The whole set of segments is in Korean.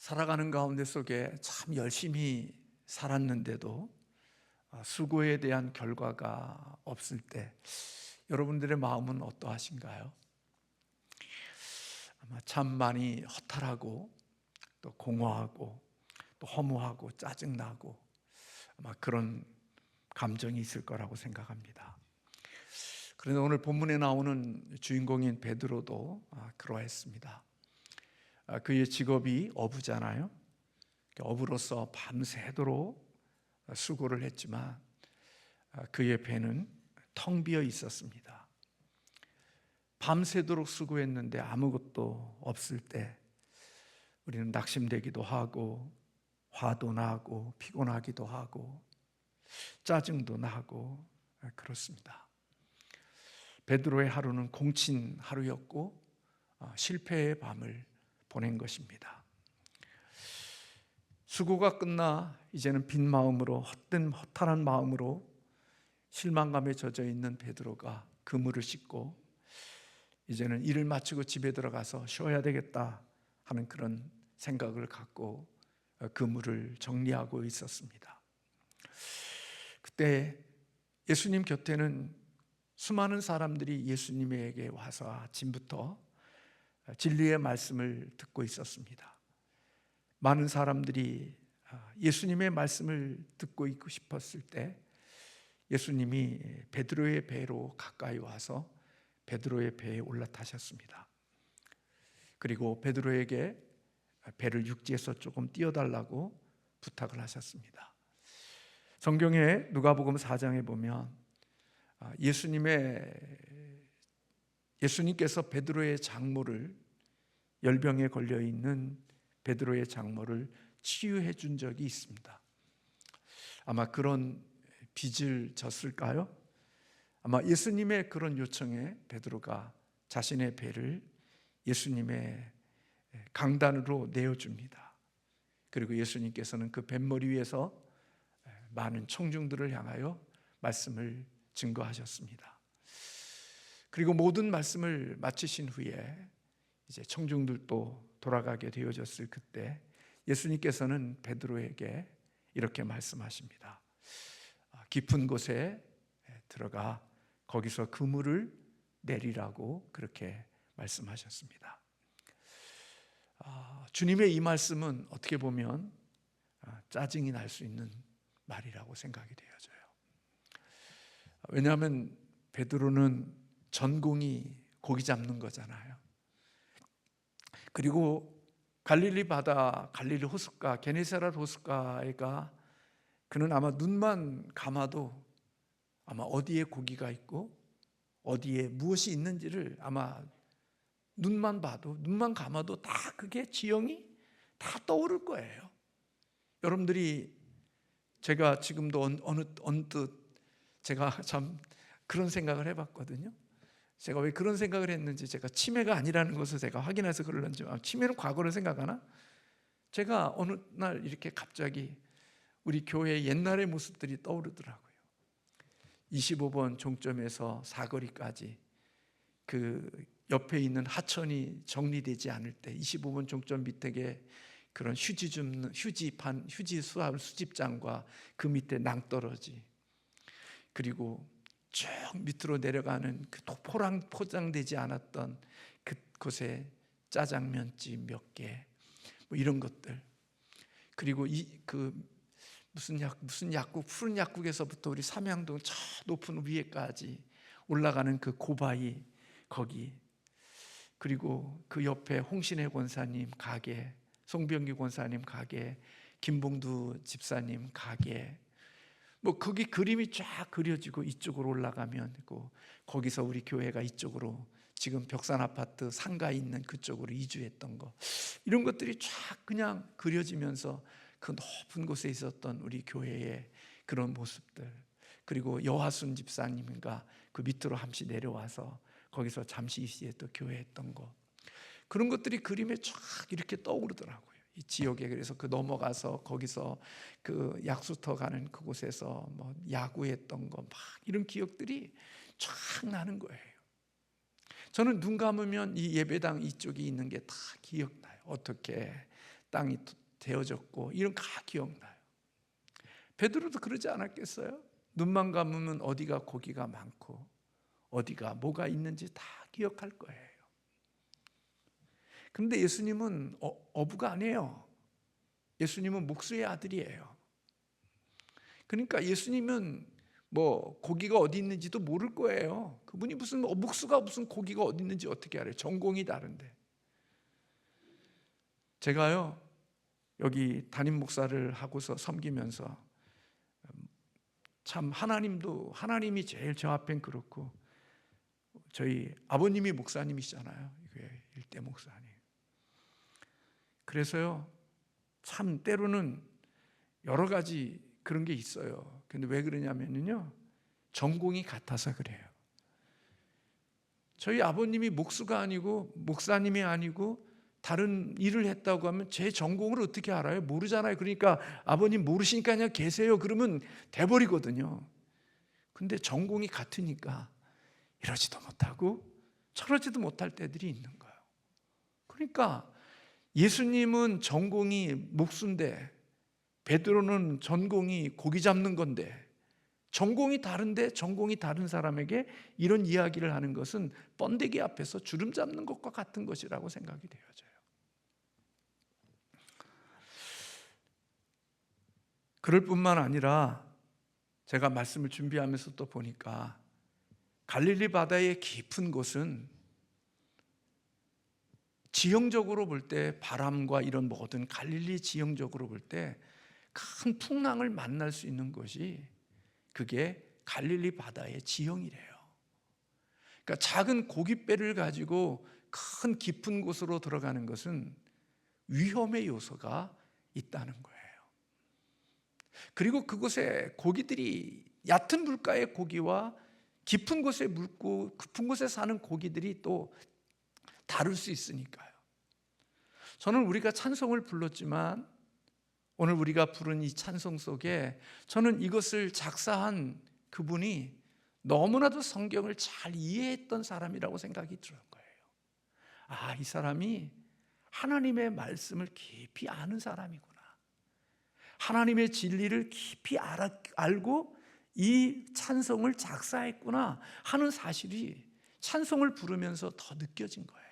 살아가는 가운데 속에 참 열심히 살았는데도 수고에 대한 결과가 없을 때 여러분들의 마음은 어떠하신가요? 아마 참 많이 허탈하고 또 공허하고 또 허무하고 짜증나고 아마 그런 감정이 있을 거라고 생각합니다. 그런데 오늘 본문에 나오는 주인공인 베드로도 그러했습니다. 그의 직업이 어부잖아요. 어부로서 밤새도록 수고를 했지만 그의 배는 텅 비어 있었습니다. 밤새도록 수고했는데 아무것도 없을 때 우리는 낙심되기도 하고 화도 나고 피곤하기도 하고 짜증도 나고 그렇습니다. 베드로의 하루는 공친 하루였고 실패의 밤을 보낸 것입니다. 수고가 끝나 이제는 빈 마음으로 헛된 허탈한 마음으로 실망감에 젖어 있는 베드로가 그물을 씻고 이제는 일을 마치고 집에 들어가서 쉬어야 되겠다 하는 그런 생각을 갖고 그물을 정리하고 있었습니다. 그때 예수님 곁에는 수많은 사람들이 예수님에게 와서 아침부터 진리의 말씀을 듣고 있었습니다. 많은 사람들이 예수님의 말씀을 듣고 있고 싶었을 때 예수님이 베드로의 배로 가까이 와서 베드로의 배에 올라타셨습니다. 그리고 베드로에게 배를 육지에서 조금 띄워달라고 부탁을 하셨습니다. 성경에 누가복음 4장에 보면 예수님께서 베드로의 장모를 열병에 걸려 있는 베드로의 장모를 치유해 준 적이 있습니다. 아마 그런 빚을 졌을까요? 아마 예수님의 그런 요청에 베드로가 자신의 배를 예수님의 강단으로 내어줍니다. 그리고 예수님께서는 그 뱃머리 위에서 많은 청중들을 향하여 말씀을 증거하셨습니다. 그리고 모든 말씀을 마치신 후에 이제 청중들도 돌아가게 되어졌을 그때 예수님께서는 베드로에게 이렇게 말씀하십니다. 깊은 곳에 들어가 거기서 그물을 내리라고 그렇게 말씀하셨습니다. 주님의 이 말씀은 어떻게 보면 짜증이 날 수 있는 말이라고 생각이 되어져요. 왜냐하면 베드로는 전공이 고기 잡는 거잖아요. 그리고 갈릴리 바다, 갈릴리 호숫가, 게네사렛 호숫가에가 그는 아마 눈만 감아도 아마 어디에 고기가 있고 어디에 무엇이 있는지를 아마 눈만 봐도, 눈만 감아도 다 그게 지형이 다 떠오를 거예요. 여러분들이 제가 지금도 언뜻 제가 참 그런 생각을 해봤거든요. 제가 왜 그런 생각을 했는지 제가 치매가 아니라는 것을 제가 확인해서 그러는지 치매는 과거를 생각하나? 제가 어느 날 이렇게 갑자기 우리 교회의 옛날의 모습들이 떠오르더라고요. 25번 종점에서 사거리까지 그 옆에 있는 하천이 정리되지 않을 때 25번 종점 밑에 그런 휴지 수집장과 그 밑에 낭떠러지 그리고 쭉 밑으로 내려가는 그 포장되지 않았던 그곳에 짜장면집 몇 개, 뭐 이런 것들 그리고 무슨 약국 푸른 약국에서부터 우리 삼양동 저 높은 위에까지 올라가는 그 고바위 거기 그리고 그 옆에 홍신혜 권사님 가게, 송병기 권사님 가게, 김봉두 집사님 가게 뭐 거기 그림이 쫙 그려지고 이쪽으로 올라가면 거기서 우리 교회가 이쪽으로 지금 벽산 아파트 상가 있는 그쪽으로 이주했던 거 이런 것들이 쫙 그냥 그려지면서 그 높은 곳에 있었던 우리 교회의 그런 모습들 그리고 여하순 집사님과 그 밑으로 함시 내려와서 거기서 잠시 시에 또 교회했던 거 그런 것들이 그림에 쫙 이렇게 떠오르더라고요. 이 지역에 그래서 그 넘어가서 거기서 그 약수터 가는 그곳에서 뭐 야구했던 거 막 이런 기억들이 쫙 나는 거예요. 저는 눈 감으면 이 예배당 이쪽이 있는 게 다 기억나요. 어떻게 땅이 되어졌고 이런 다 기억나요. 베드로도 그러지 않았겠어요? 눈만 감으면 어디가 고기가 많고 어디가 뭐가 있는지 다 기억할 거예요. 그런데 예수님은 어부가 아니에요. 예수님은 목수의 아들이에요. 그러니까 예수님은 뭐 고기가 어디 있는지도 모를 거예요. 그분이 무슨 목수가 무슨 고기가 어디 있는지 어떻게 알아요? 전공이 다른데. 제가요 여기 담임 목사를 하고서 섬기면서 참 하나님이 제일 저 앞엔 그렇고 저희 아버님이 목사님이시잖아요. 이게 일대 목사님. 그래서요 참 때로는 여러 가지 그런 게 있어요. 근데 왜 그러냐면요 전공이 같아서 그래요. 저희 아버님이 목수가 아니고 목사님이 아니고 다른 일을 했다고 하면 제 전공을 어떻게 알아요? 모르잖아요. 그러니까 아버님 모르시니까 그냥 계세요 그러면 돼버리거든요. 근데 전공이 같으니까 이러지도 못하고 저러지도 못할 때들이 있는 거예요. 그러니까 예수님은 전공이 목수인데 베드로는 전공이 고기 잡는 건데 전공이 다른데 전공이 다른 사람에게 이런 이야기를 하는 것은 번데기 앞에서 주름 잡는 것과 같은 것이라고 생각이 되어져요. 그럴 뿐만 아니라 제가 말씀을 준비하면서 또 보니까 갈릴리 바다의 깊은 곳은 지형적으로 볼 때 바람과 이런 모든 갈릴리 지형적으로 볼 때 큰 풍랑을 만날 수 있는 곳이 그게 갈릴리 바다의 지형이래요. 그러니까 작은 고깃배를 가지고 큰 깊은 곳으로 들어가는 것은 위험의 요소가 있다는 거예요. 그리고 그곳에 고기들이 얕은 물가의 고기와 깊은 곳에 묻고 깊은 곳에 사는 고기들이 또 다를 수 있으니까요. 저는 우리가 찬송을 불렀지만 오늘 우리가 부른 이 찬송 속에 저는 이것을 작사한 그분이 너무나도 성경을 잘 이해했던 사람이라고 생각이 들은 거예요. 이 사람이 하나님의 말씀을 깊이 아는 사람이구나. 하나님의 진리를 깊이 알고 이 찬송을 작사했구나 하는 사실이 찬송을 부르면서 더 느껴진 거예요.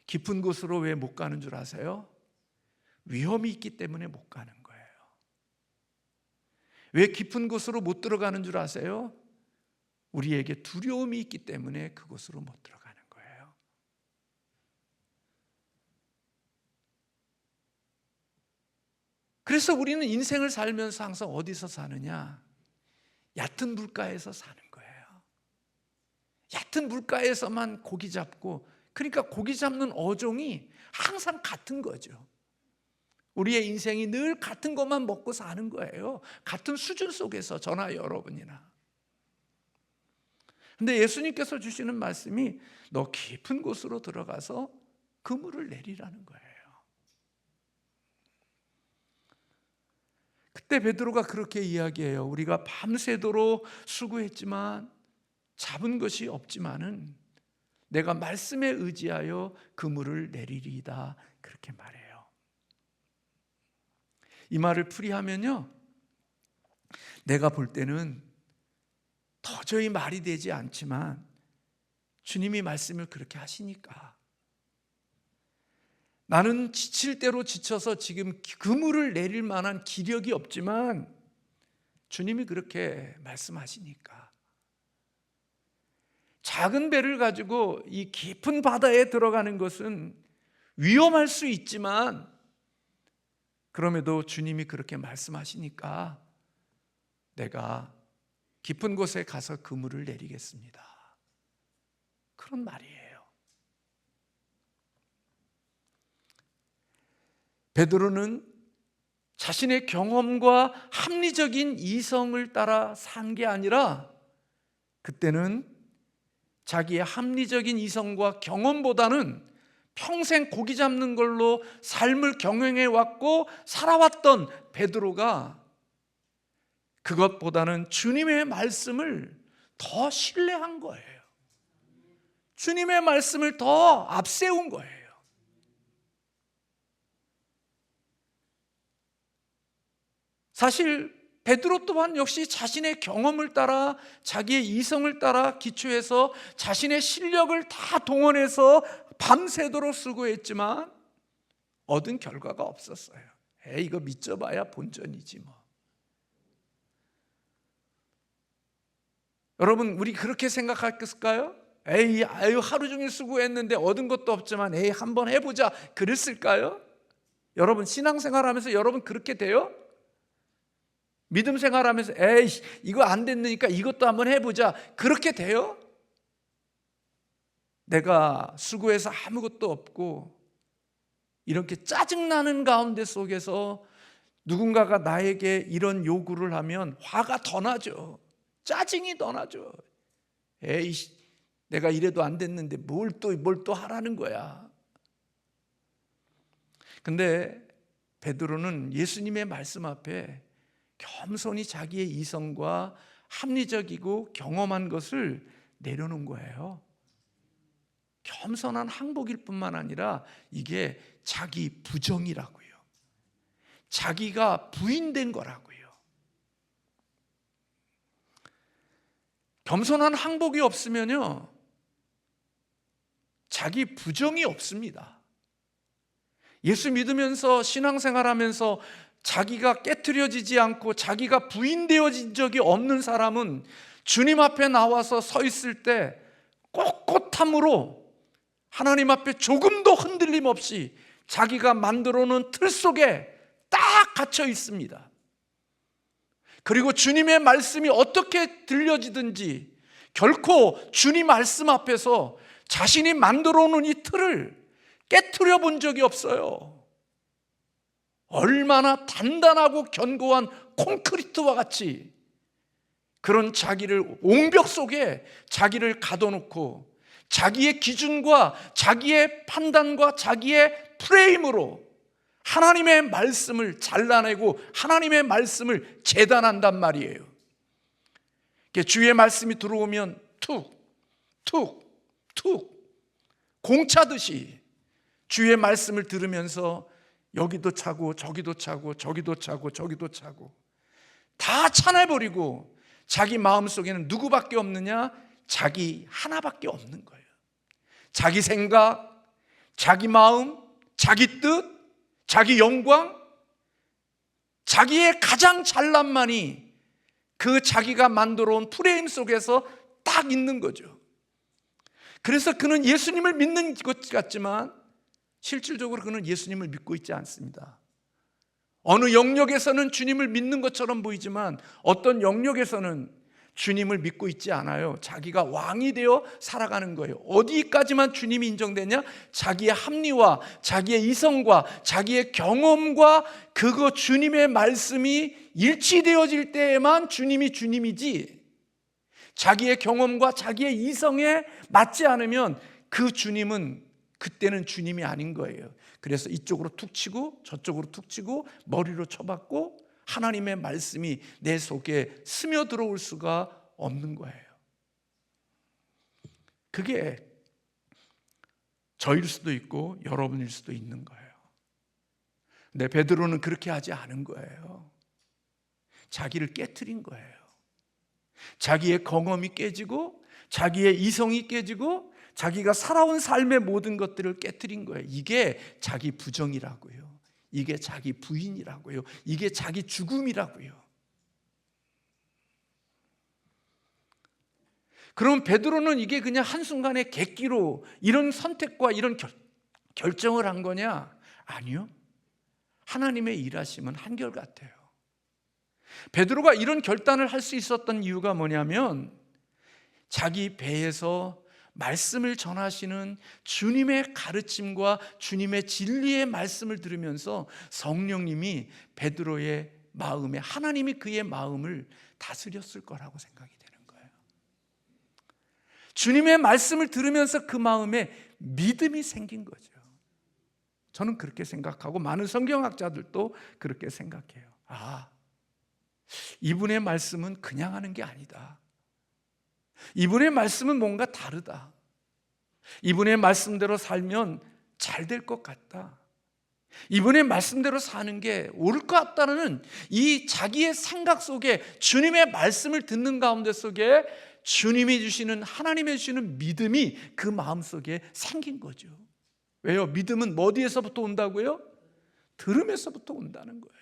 깊은 곳으로 왜 못 가는 줄 아세요? 위험이 있기 때문에 못 가는 거예요. 왜 깊은 곳으로 못 들어가는 줄 아세요? 우리에게 두려움이 있기 때문에 그곳으로 못 들어가는 거예요. 그래서 우리는 인생을 살면서 항상 어디서 사느냐? 얕은 물가에서 사는 거예요. 얕은 물가에서만 고기 잡고, 그러니까 고기 잡는 어종이 항상 같은 거죠. 우리의 인생이 늘 같은 것만 먹고 사는 거예요. 같은 수준 속에서 저나 여러분이나. 근데 예수님께서 주시는 말씀이 너 깊은 곳으로 들어가서 그물을 내리라는 거예요. 그때 베드로가 그렇게 이야기해요. 우리가 밤새도록 수고했지만 잡은 것이 없지만은 내가 말씀에 의지하여 그물을 내리리이다. 그렇게 말해요. 이 말을 풀이하면요, 내가 볼 때는 도저히 말이 되지 않지만 주님이 말씀을 그렇게 하시니까 나는 지칠 대로 지쳐서 지금 그물을 내릴 만한 기력이 없지만 주님이 그렇게 말씀하시니까 작은 배를 가지고 이 깊은 바다에 들어가는 것은 위험할 수 있지만 그럼에도 주님이 그렇게 말씀하시니까 내가 깊은 곳에 가서 그물을 내리겠습니다. 그런 말이에요. 베드로는 자신의 경험과 합리적인 이성을 따라 산 게 아니라 그때는 자기의 합리적인 이성과 경험보다는 평생 고기 잡는 걸로 삶을 경영해 왔고 살아왔던 베드로가 그것보다는 주님의 말씀을 더 신뢰한 거예요. 주님의 말씀을 더 앞세운 거예요. 사실 베드로 또한 역시 자신의 경험을 따라, 자기의 이성을 따라 기초해서 자신의 실력을 다 동원해서 밤새도록 수고했지만 얻은 결과가 없었어요. 이거 믿져봐야 본전이지 뭐. 여러분, 우리 그렇게 생각할까요? 하루 종일 수고했는데 얻은 것도 없지만 한번 해보자 그랬을까요? 여러분, 신앙생활하면서 여러분 그렇게 돼요? 믿음 생활하면서 이거 안 됐으니까 이것도 한번 해보자 그렇게 돼요? 내가 수고해서 아무것도 없고 이렇게 짜증나는 가운데 속에서 누군가가 나에게 이런 요구를 하면 화가 더 나죠. 짜증이 더 나죠. 내가 이래도 안 됐는데 뭘 또 하라는 거야. 근데 베드로는 예수님의 말씀 앞에 겸손히 자기의 이성과 합리적이고 경험한 것을 내려놓은 거예요. 겸손한 항복일 뿐만 아니라 이게 자기 부정이라고요. 자기가 부인된 거라고요. 겸손한 항복이 없으면요, 자기 부정이 없습니다. 예수 믿으면서 신앙생활하면서 자기가 깨트려지지 않고 자기가 부인되어진 적이 없는 사람은 주님 앞에 나와서 서 있을 때 꼿꼿함으로 하나님 앞에 조금도 흔들림 없이 자기가 만들어 놓은 틀 속에 딱 갇혀 있습니다. 그리고 주님의 말씀이 어떻게 들려지든지 결코 주님 말씀 앞에서 자신이 만들어 놓은 이 틀을 깨트려 본 적이 없어요. 얼마나 단단하고 견고한 콘크리트와 같이 그런 자기를 옹벽 속에 자기를 가둬놓고 자기의 기준과 자기의 판단과 자기의 프레임으로 하나님의 말씀을 잘라내고 하나님의 말씀을 재단한단 말이에요. 주의 말씀이 들어오면 툭 공차듯이 주의 말씀을 들으면서 여기도 차고 저기도 차고 저기도 차고 저기도 차고 다 차내버리고 자기 마음속에는 누구밖에 없느냐? 자기 하나밖에 없는 거예요. 자기 생각, 자기 마음, 자기 뜻, 자기 영광, 자기의 가장 잘난만이 그 자기가 만들어 온 프레임 속에서 딱 있는 거죠. 그래서 그는 예수님을 믿는 것 같지만 실질적으로 그는 예수님을 믿고 있지 않습니다. 어느 영역에서는 주님을 믿는 것처럼 보이지만 어떤 영역에서는 주님을 믿고 있지 않아요. 자기가 왕이 되어 살아가는 거예요. 어디까지만 주님이 인정되냐? 자기의 합리와 자기의 이성과 자기의 경험과 그거 주님의 말씀이 일치되어질 때에만 주님이 주님이지, 자기의 경험과 자기의 이성에 맞지 않으면 그 주님은 그때는 주님이 아닌 거예요. 그래서 이쪽으로 툭 치고 저쪽으로 툭 치고 머리로 쳐박고 하나님의 말씀이 내 속에 스며들어올 수가 없는 거예요. 그게 저일 수도 있고 여러분일 수도 있는 거예요. 근데 베드로는 그렇게 하지 않은 거예요. 자기를 깨트린 거예요. 자기의 경험이 깨지고 자기의 이성이 깨지고 자기가 살아온 삶의 모든 것들을 깨트린 거예요. 이게 자기 부정이라고요. 이게 자기 부인이라고요. 이게 자기 죽음이라고요. 그럼 베드로는 이게 그냥 한순간의 객기로 이런 선택과 이런 결정을 한 거냐? 아니요. 하나님의 일하심은 한결같아요. 베드로가 이런 결단을 할 수 있었던 이유가 뭐냐면 자기 배에서 말씀을 전하시는 주님의 가르침과 주님의 진리의 말씀을 들으면서 성령님이 베드로의 마음에, 하나님이 그의 마음을 다스렸을 거라고 생각이 되는 거예요. 주님의 말씀을 들으면서 그 마음에 믿음이 생긴 거죠. 저는 그렇게 생각하고 많은 성경학자들도 그렇게 생각해요. 이분의 말씀은 그냥 하는 게 아니다. 이분의 말씀은 뭔가 다르다. 이분의 말씀대로 살면 잘 될 것 같다. 이분의 말씀대로 사는 게 옳을 것 같다는 이 자기의 생각 속에 주님의 말씀을 듣는 가운데 속에 주님이 주시는, 하나님이 주시는 믿음이 그 마음 속에 생긴 거죠. 왜요? 믿음은 어디에서부터 온다고요? 들음에서부터 온다는 거예요.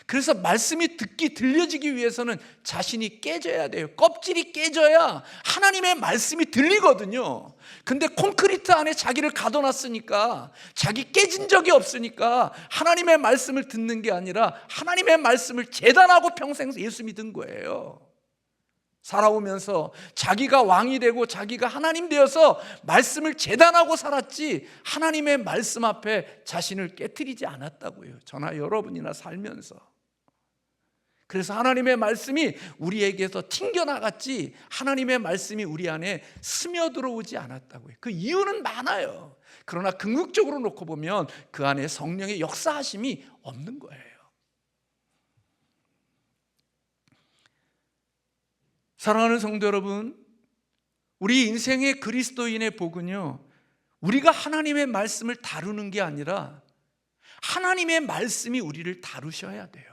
그래서 말씀이 들려지기 위해서는 자신이 깨져야 돼요. 껍질이 깨져야 하나님의 말씀이 들리거든요. 근데 콘크리트 안에 자기를 가둬놨으니까, 자기 깨진 적이 없으니까 하나님의 말씀을 듣는 게 아니라 하나님의 말씀을 재단하고 평생 예수 믿은 거예요. 살아오면서 자기가 왕이 되고 자기가 하나님 되어서 말씀을 재단하고 살았지, 하나님의 말씀 앞에 자신을 깨트리지 않았다고요. 저나 여러분이나 살면서. 그래서 하나님의 말씀이 우리에게서 튕겨나갔지, 하나님의 말씀이 우리 안에 스며들어오지 않았다고요. 그 이유는 많아요. 그러나 궁극적으로 놓고 보면 그 안에 성령의 역사하심이 없는 거예요. 사랑하는 성도 여러분, 우리 인생의 그리스도인의 복은요, 우리가 하나님의 말씀을 다루는 게 아니라 하나님의 말씀이 우리를 다루셔야 돼요.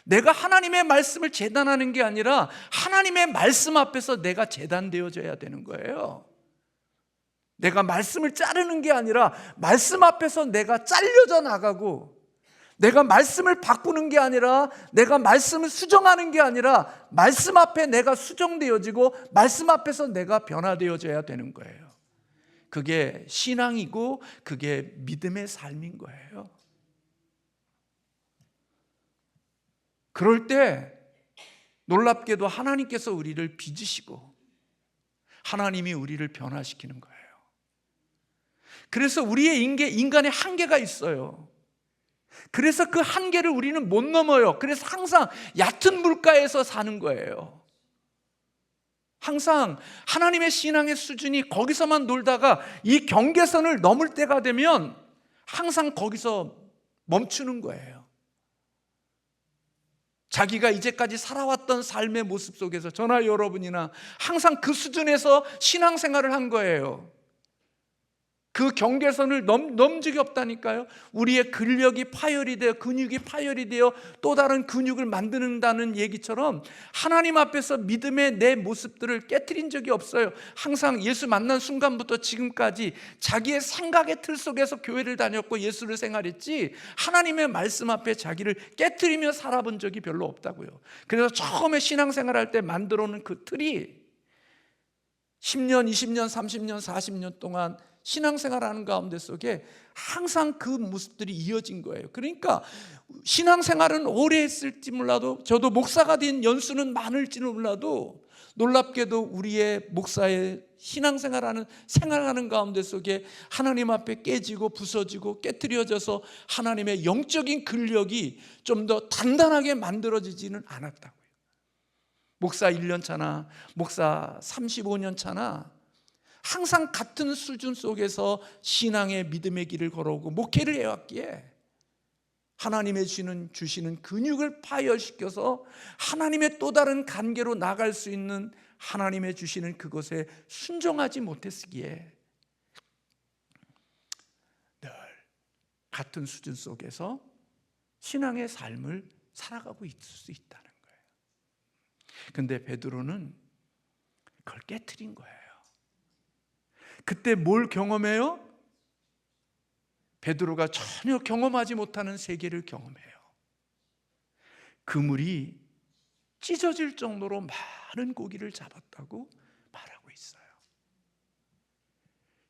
내가 하나님의 말씀을 재단하는 게 아니라 하나님의 말씀 앞에서 내가 재단되어져야 되는 거예요. 내가 말씀을 자르는 게 아니라 말씀 앞에서 내가 잘려져 나가고, 내가 말씀을 바꾸는 게 아니라, 내가 말씀을 수정하는 게 아니라 말씀 앞에 내가 수정되어지고 말씀 앞에서 내가 변화되어져야 되는 거예요. 그게 신앙이고 그게 믿음의 삶인 거예요. 그럴 때 놀랍게도 하나님께서 우리를 빚으시고 하나님이 우리를 변화시키는 거예요. 그래서 우리의 인간의 한계가 있어요. 그래서 그 한계를 우리는 못 넘어요. 그래서 항상 얕은 물가에서 사는 거예요. 항상 하나님의 신앙의 수준이 거기서만 놀다가 이 경계선을 넘을 때가 되면 항상 거기서 멈추는 거예요. 자기가 이제까지 살아왔던 삶의 모습 속에서 저나 여러분이나 항상 그 수준에서 신앙생활을 한 거예요. 그 경계선을 넘은 적이 없다니까요. 우리의 근력이 파열이 되어, 근육이 파열이 되어 또 다른 근육을 만든다는 얘기처럼 하나님 앞에서 믿음의 내 모습들을 깨트린 적이 없어요. 항상 예수 만난 순간부터 지금까지 자기의 생각의 틀 속에서 교회를 다녔고 예수를 생활했지, 하나님의 말씀 앞에 자기를 깨트리며 살아본 적이 별로 없다고요. 그래서 처음에 신앙생활할 때 만들어 놓은 그 틀이 10년, 20년, 30년, 40년 동안 신앙생활하는 가운데 속에 항상 그 모습들이 이어진 거예요. 그러니까 신앙생활은 오래 했을지 몰라도, 저도 목사가 된 연수는 많을지는 몰라도 놀랍게도 우리의 목사의 생활하는 가운데 속에 하나님 앞에 깨지고 부서지고 깨트려져서 하나님의 영적인 근력이 좀 더 단단하게 만들어지지는 않았다고요. 목사 1년 차나 목사 35년 차나 항상 같은 수준 속에서 신앙의 믿음의 길을 걸어오고 목회를 해왔기에 하나님의 주시는 근육을 파열시켜서 하나님의 또 다른 관계로 나갈 수 있는 하나님의 주시는 그것에 순종하지 못했기에 늘 같은 수준 속에서 신앙의 삶을 살아가고 있을 수 있다는 거예요. 근데 베드로는 그걸 깨트린 거예요. 그때 뭘 경험해요? 베드로가 전혀 경험하지 못하는 세계를 경험해요. 그물이 찢어질 정도로 많은 고기를 잡았다고 말하고 있어요.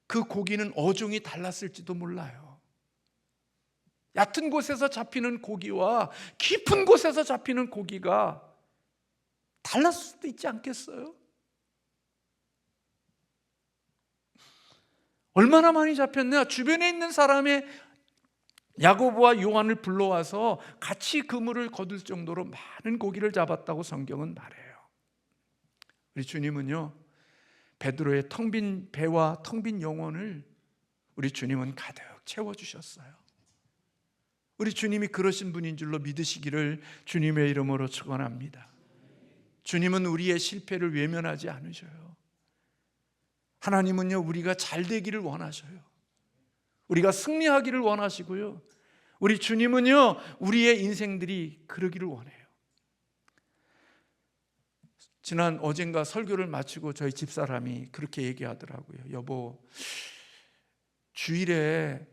그 고기는 어종이 달랐을지도 몰라요. 얕은 곳에서 잡히는 고기와 깊은 곳에서 잡히는 고기가 달랐을 수도 있지 않겠어요? 얼마나 많이 잡혔냐? 주변에 있는 사람의 야고보와 요한을 불러와서 같이 그물을 거둘 정도로 많은 고기를 잡았다고 성경은 말해요. 우리 주님은요, 베드로의 텅 빈 배와 텅 빈 영혼을 우리 주님은 가득 채워주셨어요. 우리 주님이 그러신 분인 줄로 믿으시기를 주님의 이름으로 축원합니다. 주님은 우리의 실패를 외면하지 않으셔요. 하나님은요, 우리가 잘 되기를 원하셔요. 우리가 승리하기를 원하시고요. 우리 주님은요, 우리의 인생들이 그러기를 원해요. 지난 어젠가 설교를 마치고 저희 집사람이 그렇게 얘기하더라고요. 여보, 주일에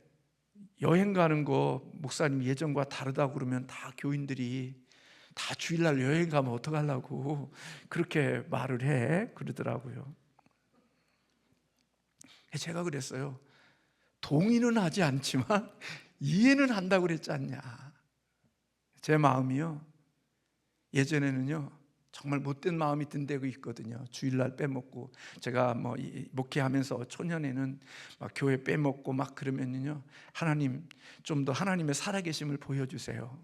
여행 가는 거 목사님 예전과 다르다고 그러면 다 교인들이 다 주일날 여행 가면 어떡하려고 그렇게 말을 해 그러더라고요. 제가 그랬어요. 동의는 하지 않지만 이해는 한다고 그랬지 않냐. 제 마음이요, 예전에는요 정말 못된 마음이 든 데가 있거든요. 주일날 빼먹고, 제가 목회하면서 초년에는 막 교회 빼먹고 막 그러면요, 하나님 좀 더 하나님의 살아계심을 보여주세요,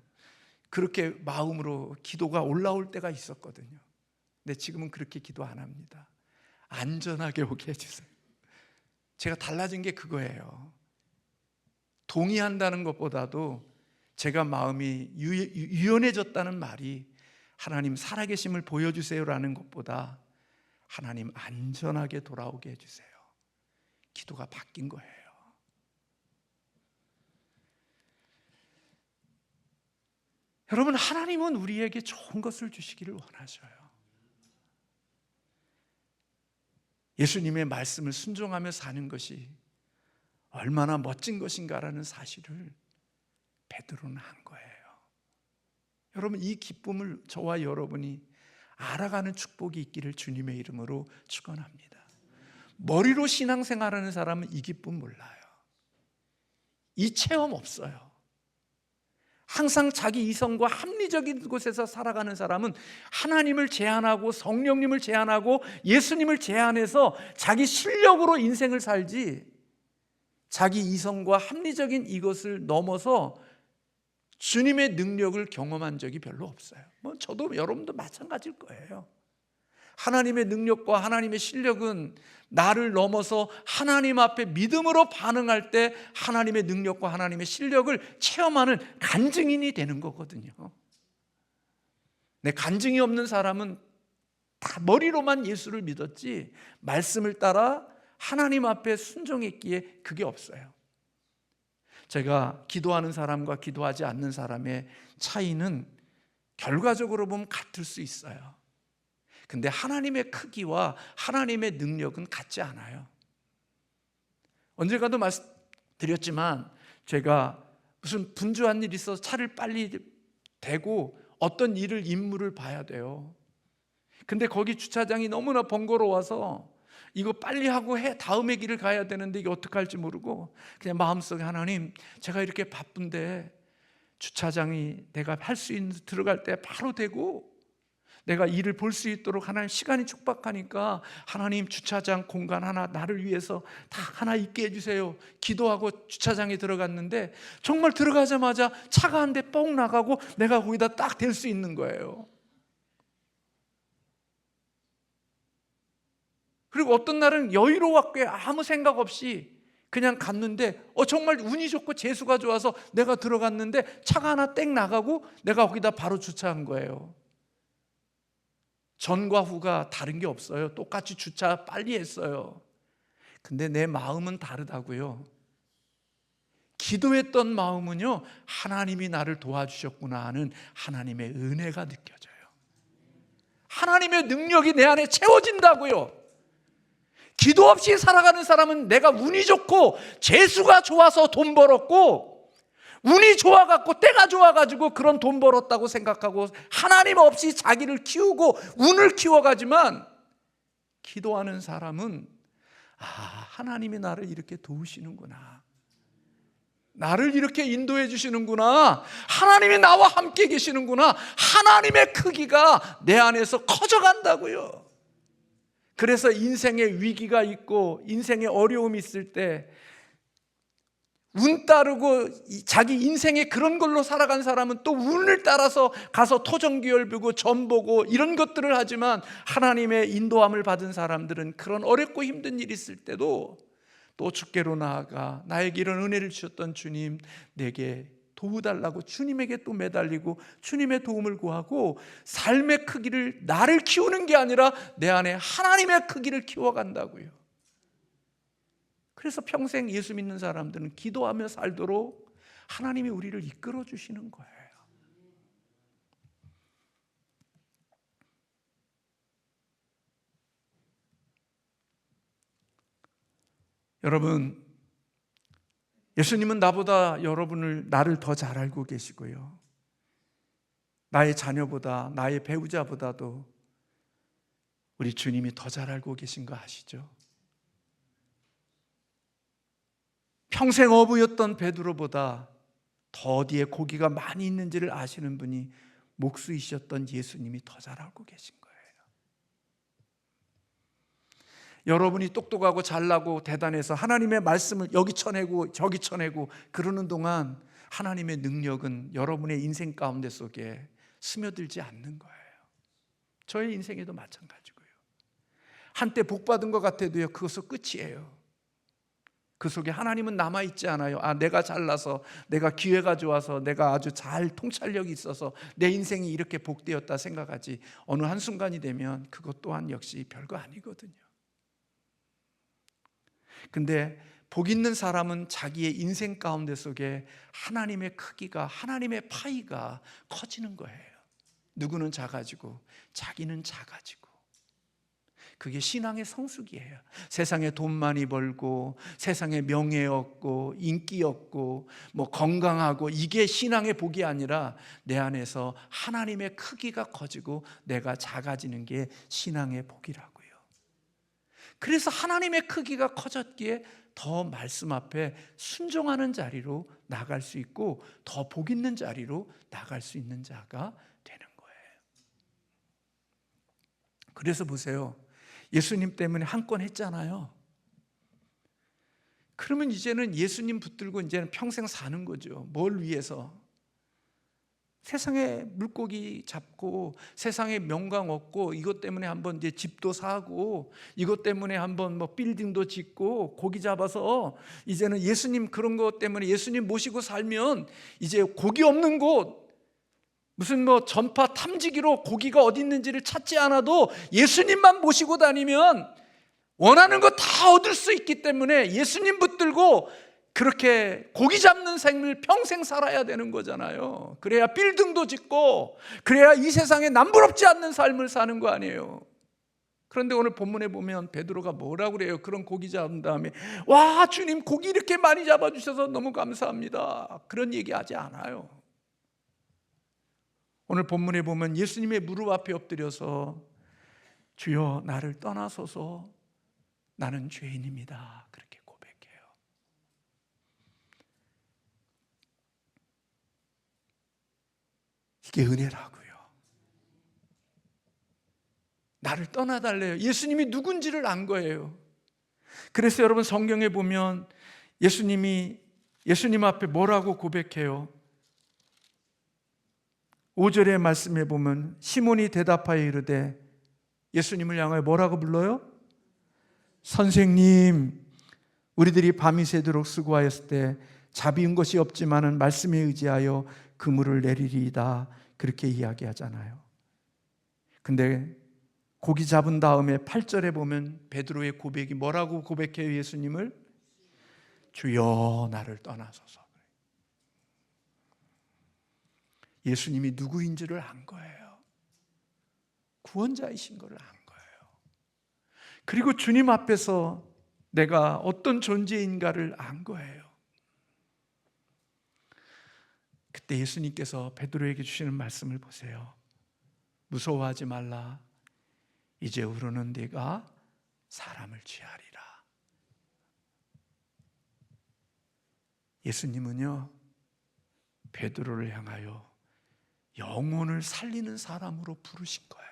그렇게 마음으로 기도가 올라올 때가 있었거든요. 근데 지금은 그렇게 기도 안 합니다. 안전하게 오게 해주세요. 제가 달라진 게 그거예요. 동의한다는 것보다도 제가 마음이 유연해졌다는 말이 하나님 살아계심을 보여주세요라는 것보다 하나님 안전하게 돌아오게 해주세요, 기도가 바뀐 거예요. 여러분, 하나님은 우리에게 좋은 것을 주시기를 원하셔요. 예수님의 말씀을 순종하며 사는 것이 얼마나 멋진 것인가라는 사실을 베드로는 한 거예요. 여러분, 이 기쁨을 저와 여러분이 알아가는 축복이 있기를 주님의 이름으로 축원합니다. 머리로 신앙생활하는 사람은 이 기쁨 몰라요. 이 체험 없어요. 항상 자기 이성과 합리적인 곳에서 살아가는 사람은 하나님을 제한하고 성령님을 제한하고 예수님을 제한해서 자기 실력으로 인생을 살지, 자기 이성과 합리적인 이것을 넘어서 주님의 능력을 경험한 적이 별로 없어요. 저도 여러분도 마찬가지일 거예요. 하나님의 능력과 하나님의 실력은 나를 넘어서 하나님 앞에 믿음으로 반응할 때 하나님의 능력과 하나님의 실력을 체험하는 간증인이 되는 거거든요. 간증이 없는 사람은 다 머리로만 예수를 믿었지 말씀을 따라 하나님 앞에 순종했기에 그게 없어요. 제가 기도하는 사람과 기도하지 않는 사람의 차이는 결과적으로 보면 같을 수 있어요. 근데 하나님의 크기와 하나님의 능력은 같지 않아요. 언젠가도 말씀드렸지만 제가 무슨 분주한 일이 있어서 차를 빨리 대고 어떤 임무를 봐야 돼요. 근데 거기 주차장이 너무나 번거로워서 이거 빨리 하고 다음의 길을 가야 되는데 이게 어떻게 할지 모르고 그냥 마음속에, 하나님 제가 이렇게 바쁜데 주차장이 내가 할 수 있는 들어갈 때 바로 되고 내가 일을 볼 수 있도록 하나님 시간이 촉박하니까 하나님 주차장 공간 하나 나를 위해서 다 하나 있게 해주세요. 기도하고 주차장에 들어갔는데 정말 들어가자마자 차가 한 대 뻥 나가고 내가 거기다 딱 댈 수 있는 거예요. 그리고 어떤 날은 여유로웠게 아무 생각 없이 그냥 갔는데 정말 운이 좋고 재수가 좋아서 내가 들어갔는데 차가 하나 땡 나가고 내가 거기다 바로 주차한 거예요. 전과 후가 다른 게 없어요. 똑같이 주차 빨리 했어요. 근데 내 마음은 다르다고요. 기도했던 마음은요, 하나님이 나를 도와주셨구나 하는 하나님의 은혜가 느껴져요. 하나님의 능력이 내 안에 채워진다고요. 기도 없이 살아가는 사람은 내가 운이 좋고 재수가 좋아서 돈 벌었고, 운이 좋아갖고 때가 좋아가지고 그런 돈 벌었다고 생각하고 하나님 없이 자기를 키우고 운을 키워가지만, 기도하는 사람은 하나님이 나를 이렇게 도우시는구나, 나를 이렇게 인도해 주시는구나, 하나님이 나와 함께 계시는구나, 하나님의 크기가 내 안에서 커져간다고요. 그래서 인생의 위기가 있고 인생의 어려움이 있을 때 운 따르고 자기 인생에 그런 걸로 살아간 사람은 또 운을 따라서 가서 토종기열 보고 점 보고 이런 것들을 하지만, 하나님의 인도함을 받은 사람들은 그런 어렵고 힘든 일이 있을 때도 또 주께로 나아가 나에게 이런 은혜를 주셨던 주님, 내게 도우달라고 주님에게 또 매달리고 주님의 도움을 구하고 삶의 크기를 나를 키우는 게 아니라 내 안에 하나님의 크기를 키워간다고요. 그래서 평생 예수 믿는 사람들은 기도하며 살도록 하나님이 우리를 이끌어 주시는 거예요. 여러분, 예수님은 나보다 나를 더 잘 알고 계시고요, 나의 자녀보다, 나의 배우자보다도 우리 주님이 더 잘 알고 계신 거 아시죠? 평생 어부였던 베드로보다 더 어디에 고기가 많이 있는지를 아시는 분이 목수이셨던 예수님이 더 잘 알고 계신 거예요. 여러분이 똑똑하고 잘나고 대단해서 하나님의 말씀을 여기 쳐내고 저기 쳐내고 그러는 동안 하나님의 능력은 여러분의 인생 가운데 속에 스며들지 않는 거예요. 저의 인생에도 마찬가지고요. 한때 복 받은 것 같아도요, 그것은 끝이에요. 그 속에 하나님은 남아있지 않아요. 내가 잘나서, 내가 기회가 좋아서, 내가 아주 잘 통찰력이 있어서 내 인생이 이렇게 복되었다 생각하지, 어느 한순간이 되면 그것 또한 역시 별거 아니거든요. 근데 복 있는 사람은 자기의 인생 가운데 속에 하나님의 크기가, 하나님의 파이가 커지는 거예요. 누구는 작아지고 자기는 작아지고. 그게 신앙의 성숙이에요. 세상에 돈 많이 벌고 세상에 명예 얻고 인기 얻고 건강하고, 이게 신앙의 복이 아니라 내 안에서 하나님의 크기가 커지고 내가 작아지는 게 신앙의 복이라고요. 그래서 하나님의 크기가 커졌기에 더 말씀 앞에 순종하는 자리로 나갈 수 있고, 더 복 있는 자리로 나갈 수 있는 자가 되는 거예요. 그래서 보세요, 예수님 때문에 한 건 했잖아요. 그러면 이제는 예수님 붙들고 이제는 평생 사는 거죠. 뭘 위해서? 세상에 물고기 잡고 세상에 명강 얻고, 이것 때문에 한번 이제 집도 사고, 이것 때문에 한번 빌딩도 짓고 고기 잡아서, 이제는 예수님 그런 것 때문에 예수님 모시고 살면 이제 고기 없는 곳, 무슨 전파 탐지기로 고기가 어디 있는지를 찾지 않아도 예수님만 모시고 다니면 원하는 거 다 얻을 수 있기 때문에 예수님 붙들고 그렇게 고기 잡는 생을 평생 살아야 되는 거잖아요. 그래야 빌딩도 짓고, 그래야 이 세상에 남부럽지 않는 삶을 사는 거 아니에요. 그런데 오늘 본문에 보면 베드로가 뭐라고 그래요? 그런 고기 잡은 다음에, 와, 주님 고기 이렇게 많이 잡아주셔서 너무 감사합니다, 그런 얘기 하지 않아요. 오늘 본문에 보면 예수님의 무릎 앞에 엎드려서, 주여 나를 떠나소서, 나는 죄인입니다, 그렇게 고백해요. 이게 은혜라고요. 나를 떠나달래요. 예수님이 누군지를 안 거예요. 그래서 여러분, 성경에 보면 예수님이 예수님 앞에 뭐라고 고백해요? 5절의 말씀에 보면 시몬이 대답하여 이르되, 예수님을 향하여 뭐라고 불러요? 선생님, 우리들이 밤이 새도록 수고하였을 때 잡이은 것이 없지만은 말씀에 의지하여 그물을 내리리이다, 그렇게 이야기하잖아요. 근데 고기 잡은 다음에 8절에 보면 베드로의 고백이 뭐라고 고백해요? 예수님을, 주여 나를 떠나소서. 예수님이 누구인지를 안 거예요. 구원자이신 것을 안 거예요. 그리고 주님 앞에서 내가 어떤 존재인가를 안 거예요. 그때 예수님께서 베드로에게 주시는 말씀을 보세요. 무서워하지 말라, 이제후로는 네가 사람을 취하리라. 예수님은요, 베드로를 향하여 영혼을 살리는 사람으로 부르신 거예요.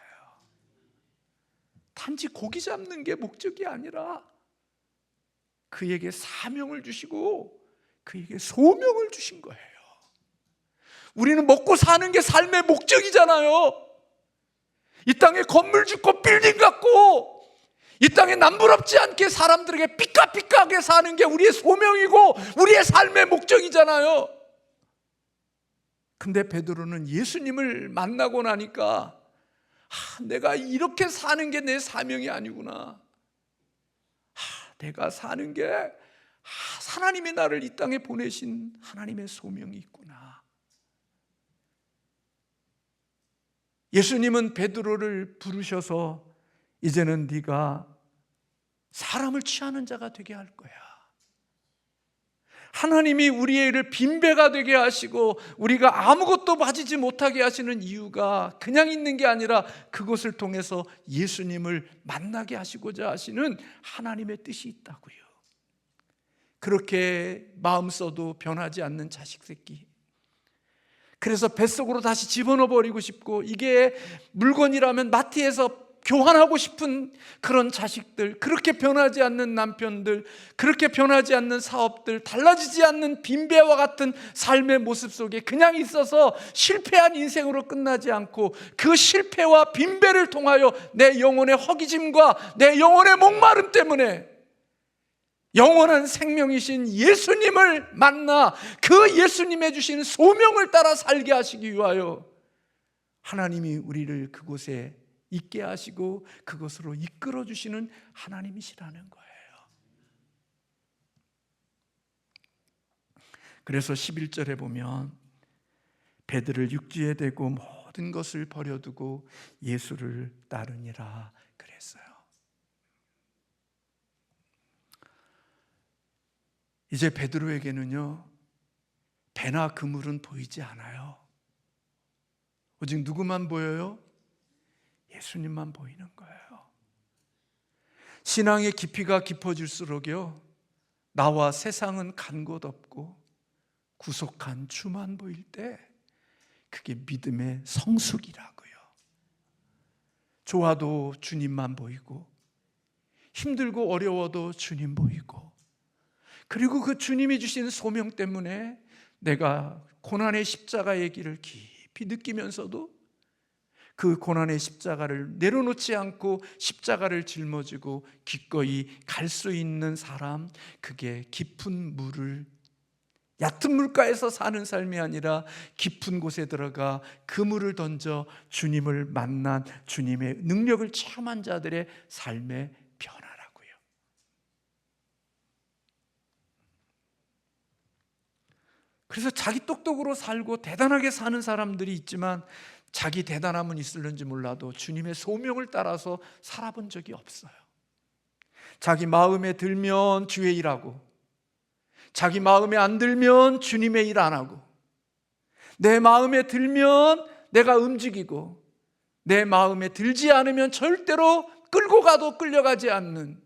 단지 고기 잡는 게 목적이 아니라 그에게 사명을 주시고 그에게 소명을 주신 거예요. 우리는 먹고 사는 게 삶의 목적이잖아요. 이 땅에 건물 짓고 빌딩 갖고 이 땅에 남부럽지 않게 사람들에게 삐까삐까하게 사는 게 우리의 소명이고 우리의 삶의 목적이잖아요. 근데 베드로는 예수님을 만나고 나니까 내가 이렇게 사는 게 내 사명이 아니구나. 내가 사는 게 하나님이 나를 이 땅에 보내신 하나님의 소명이 있구나. 예수님은 베드로를 부르셔서 이제는 네가 사람을 취하는 자가 되게 할 거야. 하나님이 우리의 일을 빈배가 되게 하시고 우리가 아무것도 가지지 못하게 하시는 이유가 그냥 있는 게 아니라 그것을 통해서 예수님을 만나게 하시고자 하시는 하나님의 뜻이 있다고요. 그렇게 마음 써도 변하지 않는 자식 새끼, 그래서 뱃속으로 다시 집어넣어 버리고 싶고, 이게 물건이라면 마트에서 교환하고 싶은 그런 자식들, 그렇게 변하지 않는 남편들, 그렇게 변하지 않는 사업들, 달라지지 않는 빈배와 같은 삶의 모습 속에 그냥 있어서 실패한 인생으로 끝나지 않고 그 실패와 빈배를 통하여 내 영혼의 허기짐과 내 영혼의 목마름 때문에 영원한 생명이신 예수님을 만나 그 예수님의 주신 소명을 따라 살게 하시기 위하여 하나님이 우리를 그곳에 있게 하시고 그것으로 이끌어 주시는 하나님이시라는 거예요. 그래서 11절에 보면 배들을 육지에 대고 모든 것을 버려두고 예수를 따르니라 그랬어요. 이제 베드로에게는요, 배나 그물은 보이지 않아요. 오직 누구만 보여요? 예수님만 보이는 거예요. 신앙의 깊이가 깊어질수록요, 나와 세상은 간 곳 없고 구속한 주만 보일 때 그게 믿음의 성숙이라고요. 좋아도 주님만 보이고 힘들고 어려워도 주님 보이고, 그리고 그 주님이 주신 소명 때문에 내가 고난의 십자가의 길을 깊이 느끼면서도 그 고난의 십자가를 내려놓지 않고 십자가를 짊어지고 기꺼이 갈 수 있는 사람, 그게 깊은 물을, 얕은 물가에서 사는 삶이 아니라 깊은 곳에 들어가 그물을 던져 주님을 만난 주님의 능력을 체험한 자들의 삶의 변화라고요. 그래서 자기 똑똑으로 살고 대단하게 사는 사람들이 있지만 자기 대단함은 있을는지 몰라도 주님의 소명을 따라서 살아본 적이 없어요. 자기 마음에 들면 주의 일하고, 자기 마음에 안 들면 주님의 일 안 하고, 내 마음에 들면 내가 움직이고, 내 마음에 들지 않으면 절대로 끌고 가도 끌려가지 않는,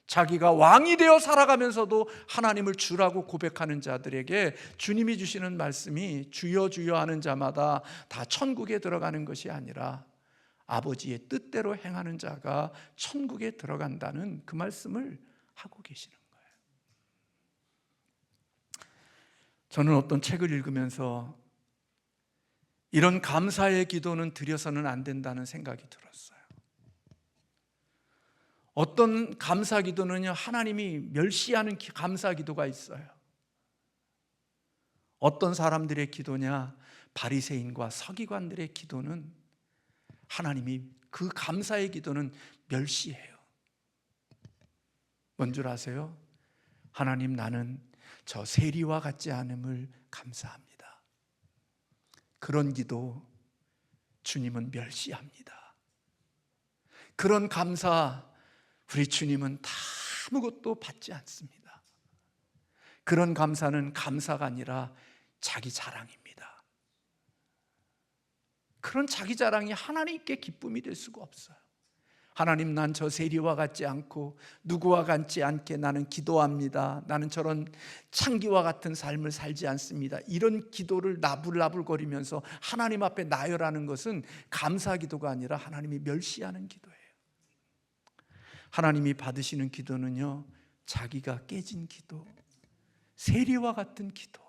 자기가 왕이 되어 살아가면서도 하나님을 주라고 고백하는 자들에게 주님이 주시는 말씀이 주여 주여 하는 자마다 다 천국에 들어가는 것이 아니라 아버지의 뜻대로 행하는 자가 천국에 들어간다는 그 말씀을 하고 계시는 거예요. 저는 어떤 책을 읽으면서 이런 감사의 기도는 드려서는 안 된다는 생각이 들었어요. 어떤 감사 기도는요, 하나님이 멸시하는 감사 기도가 있어요. 어떤 사람들의 기도냐, 바리새인과 서기관들의 기도는 하나님이 그 감사의 기도는 멸시해요. 뭔 줄 아세요? 하나님, 나는 저 세리와 같지 않음을 감사합니다. 그런 기도 주님은 멸시합니다. 그런 감사 우리 주님은 다 아무것도 받지 않습니다. 그런 감사는 감사가 아니라 자기 자랑입니다. 그런 자기 자랑이 하나님께 기쁨이 될 수가 없어요. 하나님, 난 저 세리와 같지 않고 누구와 같지 않게 나는 기도합니다. 나는 저런 창기와 같은 삶을 살지 않습니다. 이런 기도를 나불나불거리면서 하나님 앞에 나열하는 것은 감사 기도가 아니라 하나님이 멸시하는 기도예요. 하나님이 받으시는 기도는요, 자기가 깨진 기도, 세리와 같은 기도,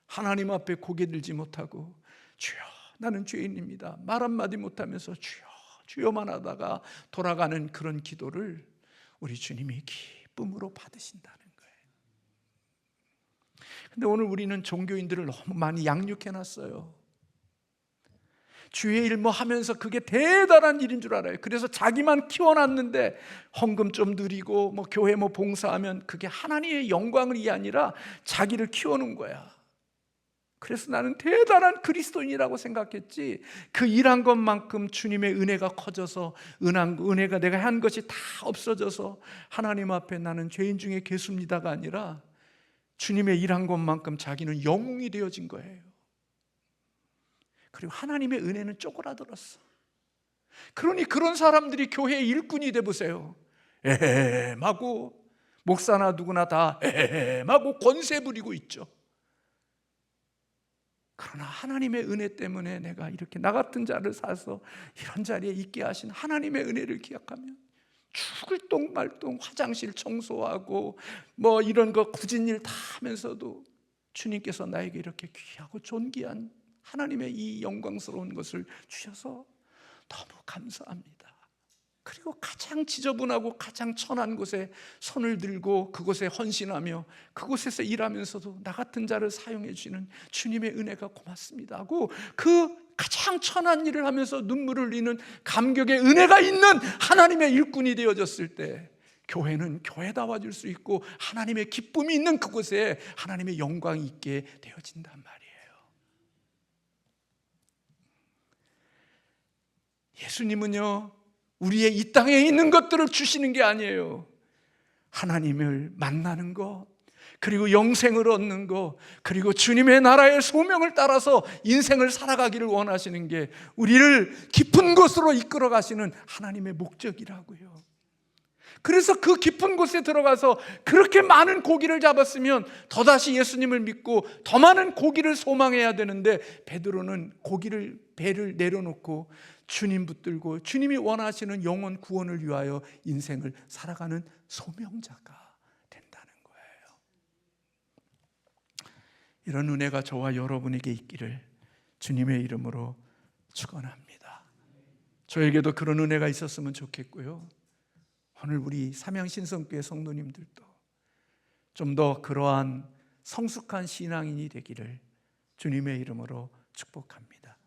하나님 앞에 고개 들지 못하고 주여 나는 죄인입니다, 말 한마디 못하면서 주여 주여만 하다가 돌아가는 그런 기도를 우리 주님이 기쁨으로 받으신다는 거예요. 근데 오늘 우리는 종교인들을 너무 많이 양육해놨어요. 주의 일 뭐 하면서 그게 대단한 일인 줄 알아요. 그래서 자기만 키워놨는데 헌금 좀 드리고 뭐 교회 뭐 봉사하면 그게 하나님의 영광이 아니라 자기를 키워놓은 거야. 그래서 나는 대단한 그리스도인이라고 생각했지, 그 일한 것만큼 주님의 은혜가 커져서 은혜가 내가 한 것이 다 없어져서 하나님 앞에 나는 죄인 중에 괴수입니다가 아니라 주님의 일한 것만큼 자기는 영웅이 되어진 거예요. 그리고 하나님의 은혜는 쪼그라들었어. 그러니 그런 사람들이 교회의 일꾼이 돼보세요. 에헴하고 목사나 누구나 다 에헴하고 권세 부리고 있죠. 그러나 하나님의 은혜 때문에 내가 이렇게 나 같은 자를 사서 이런 자리에 있게 하신 하나님의 은혜를 기억하면 죽을 똥 말똥 화장실 청소하고 뭐 이런 거 굳은 일 다 하면서도 주님께서 나에게 이렇게 귀하고 존귀한 하나님의 이 영광스러운 것을 주셔서 너무 감사합니다. 그리고 가장 지저분하고 가장 천한 곳에 손을 들고 그곳에 헌신하며 그곳에서 일하면서도 나 같은 자를 사용해 주시는 주님의 은혜가 고맙습니다 하고 그 가장 천한 일을 하면서 눈물을 흘리는 감격의 은혜가 있는 하나님의 일꾼이 되어졌을 때 교회는 교회다워질 수 있고 하나님의 기쁨이 있는 그곳에 하나님의 영광이 있게 되어진단 말이에요. 예수님은요, 우리의 이 땅에 있는 것들을 주시는 게 아니에요. 하나님을 만나는 것, 그리고 영생을 얻는 것, 그리고 주님의 나라의 소명을 따라서 인생을 살아가기를 원하시는 게 우리를 깊은 곳으로 이끌어 가시는 하나님의 목적이라고요. 그래서 그 깊은 곳에 들어가서 그렇게 많은 고기를 잡았으면 더다시 예수님을 믿고 더 많은 고기를 소망해야 되는데 베드로는 배를 내려놓고 주님 붙들고 주님이 원하시는 영혼 구원을 위하여 인생을 살아가는 소명자가 된다는 거예요. 이런 은혜가 저와 여러분에게 있기를 주님의 이름으로 축원합니다. 저에게도 그런 은혜가 있었으면 좋겠고요, 오늘 우리 삼양신성교회 성도님들도 좀 더 그러한 성숙한 신앙인이 되기를 주님의 이름으로 축복합니다.